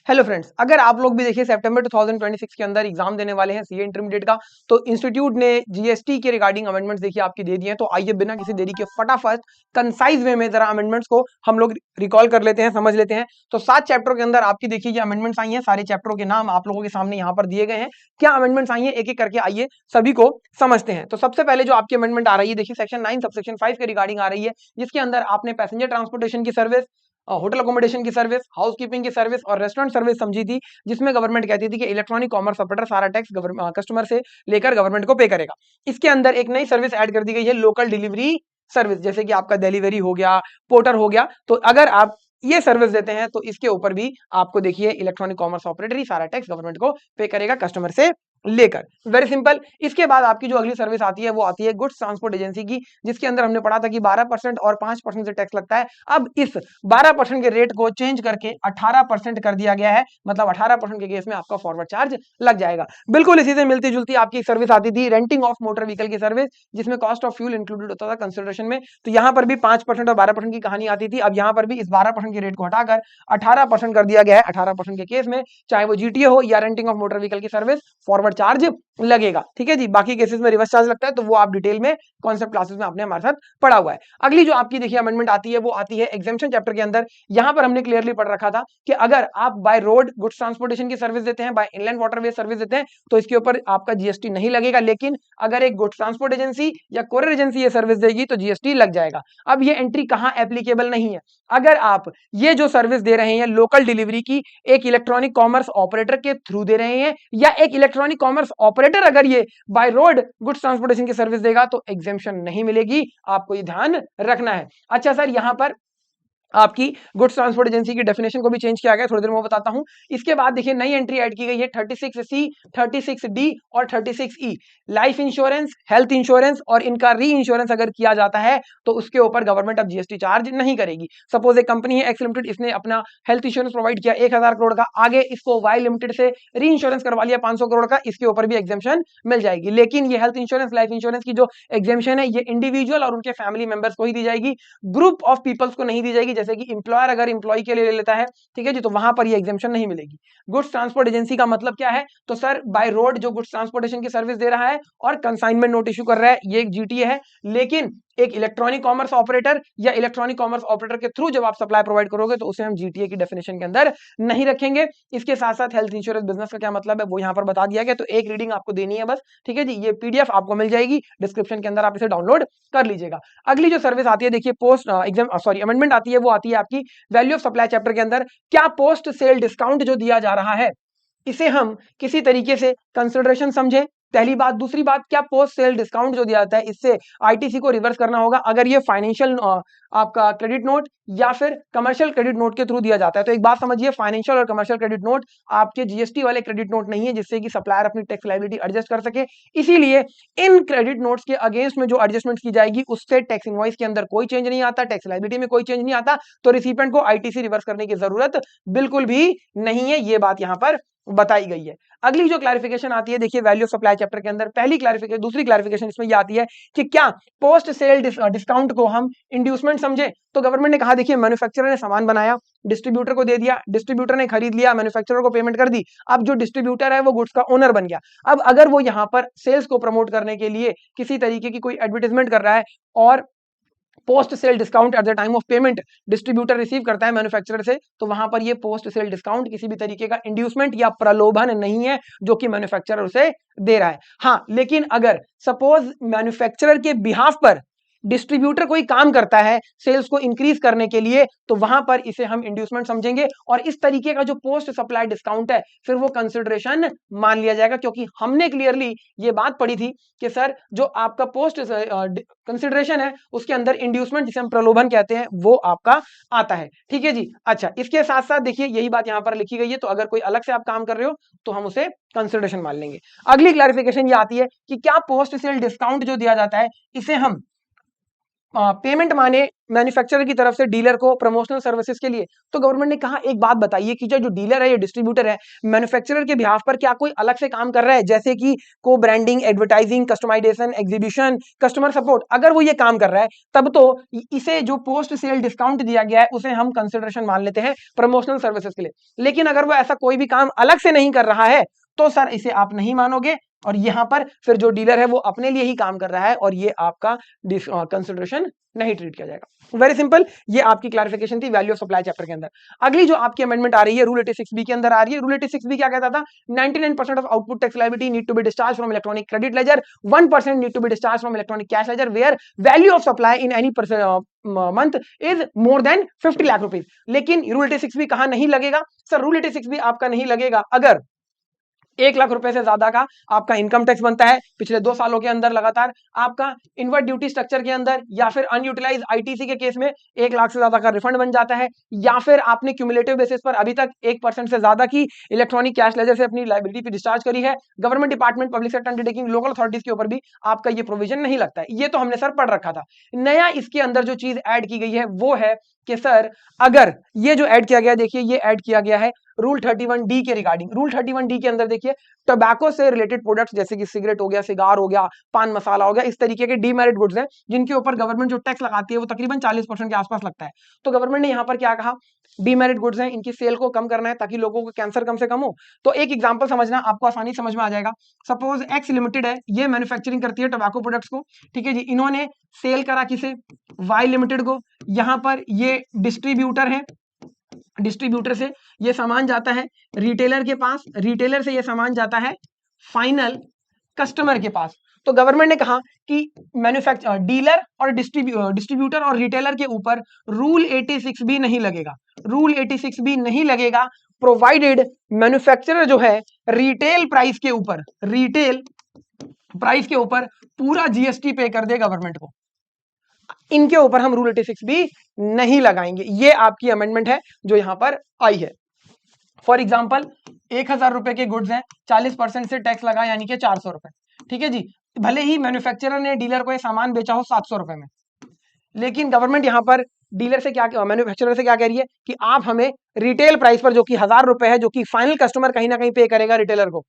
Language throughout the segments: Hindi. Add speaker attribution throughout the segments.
Speaker 1: हेलो फ्रेंड्स, अगर आप लोग भी देखिए सितंबर 2026 के अंदर एग्जाम देने वाले हैं सीए इंटरमीडिएट का, तो इंस्टीट्यूट ने जीएसटी के रिगार्डिंग अमेंडमेंट्स देखिए आपकी दे दिए हैं। तो आइए बिना किसी देरी के फटाफट कंसाइज वे में जरा अमेंडमेंट्स को हम लोग रिकॉल कर लेते हैं, समझ लेते हैं। तो 7 चैप्टरों के अंदर आपकी देखिए ये अमेंडमेंट्स आई हैं। सारे चैप्टरों के नाम आप लोगों के सामने यहाँ पर दिए गए हैं। क्या अमेंडमेंट्स आई हैं एक एक करके आइए सभी को समझते हैं। तो सबसे पहले जो आपकी अमेंडमेंट आ रही है देखिए सेक्शन 9 सबसेक्शन 5 के रिगार्डिंग आ रही है, जिसके अंदर आपने पैसेंजर ट्रांसपोर्टेशन की सर्विस, होटल अकोमोडेशन की सर्विस, हाउस कीपिंग की सर्विस और रेस्टोरेंट सर्विस समझी थी, जिसमें गवर्नमेंट कहती थी कि इलेक्ट्रॉनिक कॉमर्स ऑपरेटर सारा टैक्स कस्टमर से लेकर गवर्नमेंट को पे करेगा। इसके अंदर एक नई सर्विस ऐड कर दी गई है, लोकल डिलीवरी सर्विस, जैसे कि आपका डिलीवरी हो गया, पोर्टर हो गया। तो अगर आप ये सर्विस देते हैं तो इसके ऊपर भी आपको देखिए इलेक्ट्रॉनिक कॉमर्स ऑपरेटर ही सारा टैक्स गवर्नमेंट को पे करेगा कस्टमर से लेकर। Very simple. इसके बाद आपकी जो अगली सर्विस आती है वो आती है गुड्स ट्रांसपोर्ट एजेंसी की, जिसके अंदर हमने पढ़ा था कि 12% और 5% से टैक्स लगता है। अब इस 12% के रेट को चेंज करके 18% कर दिया गया है, मतलब 18% के केस में आपका फॉरवर्ड चार्ज लग जाएगा। बिल्कुल इसी से मिलती जुलती आपकी सर्विस आती थी रेंटिंग ऑफ मोटर व्हीकल की सर्विस, जिसमें कॉस्ट ऑफ फ्यूल इंक्लूडेड होता था कंसिडरेशन में। तो यहाँ पर भी 5% और 12% की कहानी आती थी। अब यहाँ पर भी इस 12% के रेट को हटाकर 18% कर दिया गया है। 18% के केस में चाहे वो जीटीए हो या रेंटिंग ऑफ मोटर व्हीकल की सर्विस, फॉरवर्ड चार्ज लगेगा। ठीक है जी। बाकी केसेस में रिवर्स चार्ज लगता है, तो वो आप डिटेल में कॉन्सेप्ट क्लासेस में आपने हमारे साथ पढ़ा हुआ है। अगली जो आपकी देखिए अमेंडमेंट आती है वो आती है एग्जेम्पशन चैप्टर के अंदर। यहां पर हमने क्लियरली पढ़ रखा था कि अगर आप बाय रोड गुड्स ट्रांसपोर्टेशन की सर्विस देते हैं, बाय इनलैंड वाटरवे सर्विस देते हैं, तो इसके ऊपर आपका जीएसटी नहीं लगेगा। लेकिन अगर एक गुड्स ट्रांसपोर्ट एजेंसी या कोरियर एजेंसी ये सर्विस देगी तो जीएसटी लग जाएगा। अब ये एंट्री कहां एप्लीकेबल नहीं है? अगर आप ये जो सर्विस दे रहे हैं लोकल डिलीवरी की, एक इलेक्ट्रॉनिक कॉमर्स ऑपरेटर के थ्रू दे रहे हैं, या एक इलेक्ट्रॉनिक कॉमर्स ऑपरेटर अगर ये बाय रोड गुड्स ट्रांसपोर्टेशन की सर्विस देगा, तो एग्जेम्पशन नहीं मिलेगी। आपको ये ध्यान रखना है। अच्छा सर, यहां पर आपकी गुड्स ट्रांसपोर्ट एजेंसी की डेफिनेशन को भी चेंज किया गया, थोड़ी देर में बताता हूं। इसके बाद देखिए नई एंट्री ऐड की गई है 36C, 36D और 36E। Life insurance, health insurance और इनका री इंश्योरेंस अगर किया जाता है तो उसके ऊपर गवर्नमेंट अब जीएसटी चार्ज नहीं करेगी। सपोज एक कंपनी है एक्स लिमिटेड, इसने अपना हेल्थ इंश्योरेंस प्रोवाइड किया 1000 करोड़ का, आगे इसको वाई लिमिटेड से री इंश्योरेंस करवा लिया 500 करोड़ का, इसके ऊपर भी एग्जेम्पशन मिल जाएगी। लेकिन ये हेल्थ इंश्योरेंस, लाइफ इंश्योरेंस की जो एग्जेम्पशन है ये इंडिविजुअल और उनके फैमिली मेंबर्स को ही दी जाएगी, ग्रुप ऑफ पीपल्स को नहीं दी जाएगी। जैसे कि इंप्लॉयर अगर इंप्लॉय के लिए ले लेता है, ठीक है जी, तो वहां पर ये एग्जेम्पशन नहीं मिलेगी। गुड्स ट्रांसपोर्ट एजेंसी का मतलब क्या है? तो सर बाय रोड जो गुड्स ट्रांसपोर्टेशन की सर्विस दे रहा है और कंसाइनमेंट नोट इशू कर रहा है, ये एक जीटीए है। लेकिन एक इलेक्ट्रॉनिक कॉमर्स ऑपरेटर या इलेक्ट्रॉनिक कॉमर्स ऑपरेटर के थ्रू जब आप सप्लाई प्रोवाइड करोगे तो उसे हम जीटीए की डेफिनेशन के अंदर नहीं रखेंगे। इसके साथ साथ हेल्थ इंश्योरेंस बिजनेस का क्या मतलब है वो यहां पर बता दिया गया। तो एक रीडिंग आपको देनी है बस, ठीक है जी। ये पीडीएफ आपको मिल जाएगी डिस्क्रिप्शन के अंदर, आप इसे डाउनलोड कर लीजिएगा। अगली जो सर्विस आती है देखिए पोस्ट एग्जाम सॉरी अमेंडमेंट आती है, वो आती है आपकी वैल्यू ऑफ सप्लाई चैप्टर के अंदर। क्या पोस्ट सेल डिस्काउंट जो दिया जा रहा है इसे हम किसी तरीके से कंसिडरेशन समझे? पहली बात। दूसरी बात, क्या पोस्ट सेल डिस्काउंट जो दिया जाता है इससे आईटीसी को रिवर्स करना होगा अगर ये फाइनेंशियल आपका क्रेडिट नोट या फिर कमर्शियल क्रेडिट नोट के थ्रू दिया जाता है? तो एक बात समझिए, फाइनेंशियल और कमर्शियल क्रेडिट नोट आपके जीएसटी वाले क्रेडिट नोट नहीं है, जिससे कि सप्लायर अपनी टैक्स लायबिलिटी एडजस्ट कर सके। इसीलिए इन क्रेडिट नोट्स के अगेंस्ट में जो एडजस्टमेंट की जाएगी उससे टैक्स इनवॉइस के अंदर कोई चेंज नहीं आता, टैक्स लायबिलिटी में कोई चेंज नहीं आता, तो रिसिपेंट को आईटीसी रिवर्स करने की जरूरत बिल्कुल भी नहीं है। ये बात यहां पर बताई गई है। अगली जो क्लैरिफिकेशन आती है देखिए वैल्यू ऑफ सप्लाई चैप्टर के अंदर, पहली क्लैरिफिकेशन, दूसरी क्लैरिफिकेशन इसमें ये आती है कि क्या पोस्ट सेल डिस्काउंट को हम इंड्यूसमेंट समझे? तो गवर्नमेंट ने कहा देखिए मैन्युफैक्चरर ने सामान बनाया, डिस्ट्रीब्यूटर को दे दिया, डिस्ट्रीब्यूटर ने खरीद लिया, मैन्युफैक्चरर को पेमेंट कर दी। अब जो डिस्ट्रीब्यूटर है वो गुड्स का ओनर बन गया। अब अगर वो यहां पर सेल्स को प्रमोट करने के लिए किसी तरीके की कोई एडवर्टाइजमेंट कर रहा है और post sale discount at the time of payment distributor receive करता है मैन्युफैक्चरर से, तो वहां पर ये पोस्ट सेल डिस्काउंट किसी भी तरीके का इंड्यूसमेंट या प्रलोभन नहीं है जो कि मैन्युफैक्चरर उसे दे रहा है। हाँ, लेकिन अगर सपोज मैन्युफैक्चरर के बिहाफ पर डिस्ट्रीब्यूटर कोई काम करता है सेल्स को इंक्रीज करने के लिए, तो वहां पर इसे हम इंड्यूसमेंट समझेंगे और इस तरीके का जो पोस्ट सप्लाई डिस्काउंट है फिर वो कंसिडरेशन मान लिया जाएगा। क्योंकि हमने क्लियरली ये बात पढ़ी थी कि सर जो आपका पोस्ट कंसिडरेशन है उसके अंदर इंड्यूसमेंट, जिसे हम प्रलोभन कहते हैं, वो आपका आता है। ठीक है जी। अच्छा, इसके साथ साथ देखिए यही बात यहां पर लिखी गई है, तो अगर कोई अलग से आप काम कर रहे हो तो हम उसे कंसिडरेशन मान लेंगे। अगली क्लैरिफिकेशन ये आती है कि क्या पोस्ट सेल डिस्काउंट जो दिया जाता है इसे हम पेमेंट माने मैन्युफैक्चरर की तरफ से डीलर को प्रमोशनल सर्विसेज के लिए। तो गवर्नमेंट ने कहा एक बात बताइए कि जो डीलर है, ये डिस्ट्रीब्यूटर है, मैन्युफैक्चरर के बिहाफ पर क्या कोई अलग से काम कर रहा है, जैसे कि को branding, advertising, customization, exhibition, customer support? अगर वो ये काम कर रहा है तब तो इसे जो पोस्ट सेल डिस्काउंट दिया गया है उसे हम कंसिडरेशन मान लेते हैं प्रमोशनल सर्विसेज के लिए। लेकिन अगर वो ऐसा कोई भी काम अलग से नहीं कर रहा है तो सर इसे आप नहीं मानोगे, और यहां पर फिर जो डीलर है वो अपने लिए ही काम कर रहा है और ये आपका कंसिडरेशन नहीं ट्रीट किया जाएगा। वेरी सिंपल, ये आपकी क्लैरिफिकेशन थी वैल्यू ऑफ सप्लाई चैप्टर के अंदर। अगली जो आपकी अमेंडमेंट आ रही है रूल 86B के अंदर आ रही है। रूल 86B क्या कहता था? 99% of output tax liability need to be discharge from electronic credit ledger, 1% need to be discharge from electronic cash ledger where value of supply in any month is more than 50 lakh rupees. लेकिन रूल 86B कहां नहीं लगेगा? सर रूल 86B आपका नहीं लगेगा अगर 1 लाख रुपए से ज्यादा का आपका इनकम टैक्स बनता है पिछले 2 सालों के अंदर लगातार, आपका इनवर्ट ड्यूटी स्ट्रक्चर के अंदर या फिर अनयूटिलाइज आईटीसी के केस में 1 लाख से ज्यादा का रिफंड बन जाता है, या फिर आपने क्यूमुलेटिव बेसिस पर अभी तक 1% से ज्यादा की इलेक्ट्रॉनिक कैश लेजर से अपनी लायबिलिटी पे डिस्चार्ज करी है। Government department, public sector undertaking, local authorities के ऊपर भी आपका ये प्रोविजन नहीं लगता है। ये तो हमने सर पढ़ रखा था। नया इसके अंदर जो चीज ऐड की गई है वो है कि सर अगर ये जो ऐड किया गया, देखिए ये ऐड किया गया है रूल 31D के रिगार्डिंग। रूल 31D के अंदर देखिए टोबैको से रिलेटेड प्रोडक्ट्स जैसे कि सिगरेट हो गया, सिगार हो गया, पान मसाला हो गया, इस तरीके के डीमेरिट गुड्स हैं जिनके ऊपर गवर्नमेंट जो टैक्स लगाती है वो तकरीबन 40% के आसपास लगता है। तो गवर्नमेंट ने यहाँ पर क्या कहा? डीमेरिट गुड्स हैं, इनकी सेल को कम करना है ताकि लोगों को कैंसर कम से कम हो। तो एक एग्जांपल समझना, आपको आसानी समझ में आ जाएगा। सपोज एक्स लिमिटेड है, ये मैन्युफैक्चरिंग करती है टोबैको प्रोडक्ट्स को, ठीक है जी। इन्होंने सेल करा किसे? वाई लिमिटेड को। यहाँ पर ये डिस्ट्रीब्यूटर है, डिस्ट्रीब्यूटर से ये सामान जाता है रिटेलर के पास, रिटेलर से ये सामान जाता है फाइनल कस्टमर के पास। तो गवर्नमेंट ने कहा कि मैन्युफैक्चर डीलर और डिस्ट्रीब्यूटर और रिटेलर के ऊपर रूल 86B नहीं लगेगा। रूल 86B नहीं लगेगा प्रोवाइडेड मैन्युफैक्चरर जो है रिटेल प्राइस के ऊपर, रिटेल प्राइस के ऊपर पूरा जीएसटी पे कर दे गवर्नमेंट को। इनके ऊपर हम रूल 86B नहीं लगाएंगे। ये आपकी अमेंडमेंट है जो यहां पर आई है। फॉर एग्जाम्पल 1000 रुपए के गुड्स हैं, 40% से टैक्स लगा यानी कि 400 रुपए, ठीक है जी। भले ही मैन्युफैक्चरर ने डीलर को ये सामान बेचा हो 700 रुपए में, लेकिन गवर्नमेंट यहां पर डीलर से क्या, मैन्युफैक्चरर से क्या कह रही है कि आप हमें रिटेल प्राइस पर जो कि 1000 रुपए है, जो कि फाइनल कस्टमर कहीं ना कहीं पे करेगा रिटेलर को,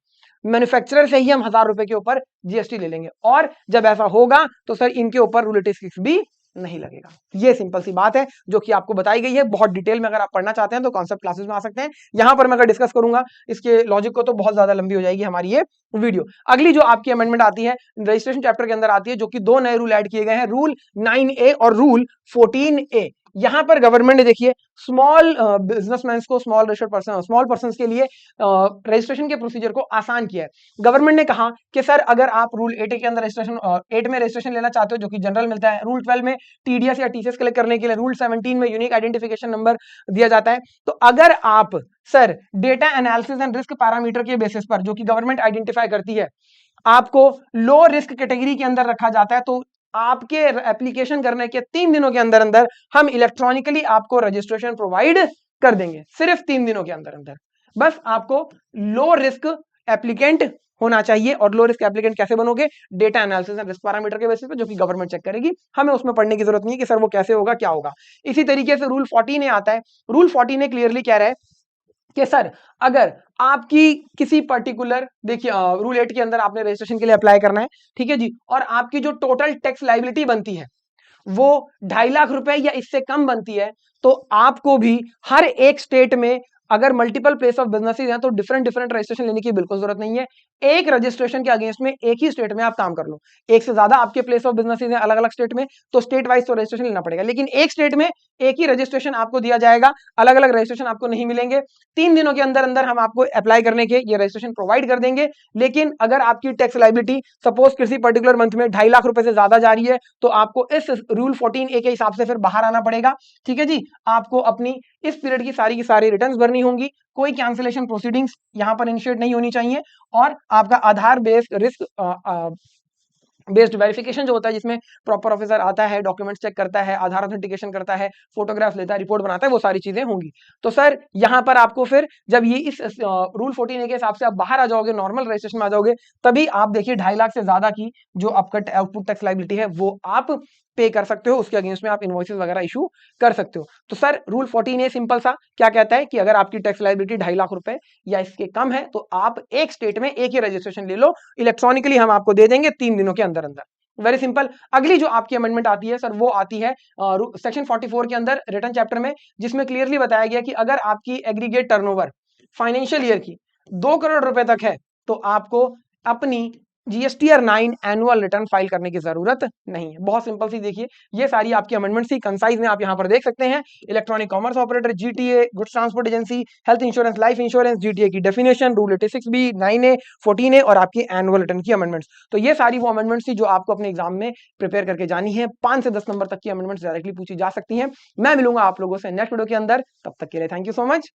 Speaker 1: मैन्युफैक्चरर से ही हम 1000 रुपए के ऊपर जीएसटी ले लेंगे। और जब ऐसा होगा तो सर इनके ऊपर रूल 86B नहीं लगेगा। ये सिंपल सी बात है जो कि आपको बताई गई है। बहुत डिटेल में अगर आप पढ़ना चाहते हैं तो कॉन्सेप्ट क्लासेस में आ सकते हैं। यहां पर मैं अगर डिस्कस करूंगा इसके लॉजिक को तो बहुत ज्यादा लंबी हो जाएगी हमारी ये वीडियो। अगली जो आपकी अमेंडमेंट आती है रजिस्ट्रेशन चैप्टर के अंदर आती है, जो कि 2 नए रूल ऐड किए गए हैं, रूल 9A और रूल 14A। यहां पर गवर्नमेंट ने देखिए स्मॉल बिजनेसमैन को, स्मॉल पर्सन के लिए रजिस्ट्रेशन के प्रोसीजर को आसान किया है। गवर्नमेंट ने कहा कि सर अगर आप रूल 8 के अंदर रजिस्ट्रेशन 8 में रजिस्ट्रेशन लेना चाहते हो जो कि जनरल मिलता है, रूल 12 में टीडीएस या टीसीएस कलेक्ट करने के लिए, रूल 17 में यूनिक आइडेंटिफिकेशन नंबर दिया जाता है। तो अगर आप sir data analysis and risk parameter के बेसिस पर, जो कि गवर्नमेंट आइडेंटिफाई करती है, आपको लो रिस्क कैटेगरी के अंदर रखा जाता है, तो आपके एप्लीकेशन करने के 3 दिनों के अंदर अंदर हम इलेक्ट्रॉनिकली आपको रजिस्ट्रेशन प्रोवाइड कर देंगे। सिर्फ 3 दिनों के अंदर अंदर बस आपको लो रिस्क एप्लीकेंट होना चाहिए। और लो रिस्क एप्लीकेंट कैसे बनोगे? Data analysis and risk parameter के बेसिस पे, जो कि गवर्नमेंट चेक करेगी। हमें उसमें पढ़ने की जरूरत नहीं है कि सर वो कैसे होगा, क्या होगा। इसी तरीके से रूल 14A आता है। रूल 14A क्लियरली कह रहा है कि सर अगर आपकी किसी पर्टिकुलर, देखिए रूल 8 के अंदर आपने रजिस्ट्रेशन के लिए अप्लाई करना है, ठीक है जी, और आपकी जो टोटल टैक्स लायबिलिटी बनती है वो 2.5 लाख रुपए या इससे कम बनती है, तो आपको भी हर एक स्टेट में अगर मल्टीपल प्लेस ऑफ बिजनेसेस हैं तो डिफरेंट रजिस्ट्रेशन लेने की बिल्कुल जरूरत नहीं है। एक रजिस्ट्रेशन के अगेंस्ट में एक ही स्टेट में आप काम कर लो। एक से ज्यादा आपके प्लेस ऑफ बिजनेसेस हैं अलग अलग स्टेट में, तो स्टेट वाइज तो रजिस्ट्रेशन लेना पड़ेगा, लेकिन एक स्टेट में एक ही रजिस्ट्रेशन आपको दिया जाएगा, अलग अलग रजिस्ट्रेशन आपको नहीं मिलेंगे। 3 दिनों के अंदर अंदर हम आपको अप्लाई करने के ये रजिस्ट्रेशन प्रोवाइड कर देंगे। लेकिन अगर आपकी टैक्स लायबिलिटी सपोज किसी पर्टिकुलर मंथ में 2.5 लाख रुपए से ज्यादा जा रही है, तो आपको इस रूल 14A के हिसाब से फिर बाहर आना पड़ेगा, ठीक है जी। आपको अपनी इस पीरियड की सारी रिटर्न्स भरनी होंगी, कोई कैंसिलेशन प्रोसीडिंग्स यहां पर इनिशिएट नहीं होनी चाहिए, और आपका आधार बेस्ड रिस्क बेस्ड वेरिफिकेशन जो होता है, जिसमें प्रॉपर ऑफिसर आता है, डॉक्यूमेंट्स चेक करता है, आधार ऑथेंटिकेशन करता है, फोटोग्राफ लेता है, रिपोर्ट बनाता है, वो सारी चीजें होंगी। तो सर यहां पर आपको फिर जब ये इस रूल 14A के हिसाब से आप बाहर आ जाओगे, नॉर्मल रजिस्ट्रेशन में आ जाओगे, तभी आप देखिए 2.5 लाख से ज्यादा की जो आपका आउटपुट टैक्स लायबिलिटी है वो आप पे कर सकते हो, उसके अगेंस्ट में आप इनवॉइसेस वगैरह इशू कर सकते हो। तो सर रूल 14A सिंपल सा क्या कहता है कि अगर आपकी टैक्स लायबिलिटी 2.5 लाख रुपए या इसके कम है तो आप एक स्टेट में एक ही रजिस्ट्रेशन ले लो, इलेक्ट्रॉनिकली हम आपको दे देंगे 3 दिनों के अंदर अंदर। Very simple. अगली जो आपकी अमेंडमेंट आती है सर वो आती है सेक्शन 44 के अंदर रिटर्न चैप्टर में, जिसमें क्लियरली बताया गया कि अगर आपकी एग्रीगेट टर्नओवर फाइनेंशियल ईयर की 2 करोड़ रुपए तक है तो आपको अपनी जीएसटीआर 9 एनुअल रिटर्न फाइल करने की जरूरत नहीं है। बहुत सिंपल सी देखिए, ये सारी आपकी अमेंडमेंट थी, कंसाइज में आप यहां पर देख सकते हैं। Electronic commerce operator, GTA, goods transport agency, health insurance, life insurance, GTA की definition, rule 86B, 9A, 14A और आपकी एनुअल रिटर्न की अमेंडमेंट्स। तो ये सारी वो अमेंडमेंट्स थी जो आपको अपने एग्जाम में प्रिपेयर करके जानी है। 5 से 10 नंबर तक की अमेंडमेंट्स डायरेक्टली पूछी जा सकती हैं। मैं मिलूंगा आप लोगों से नेक्स्ट वीडियो के अंदर, तब तक के लिए थैंक यू सो मच।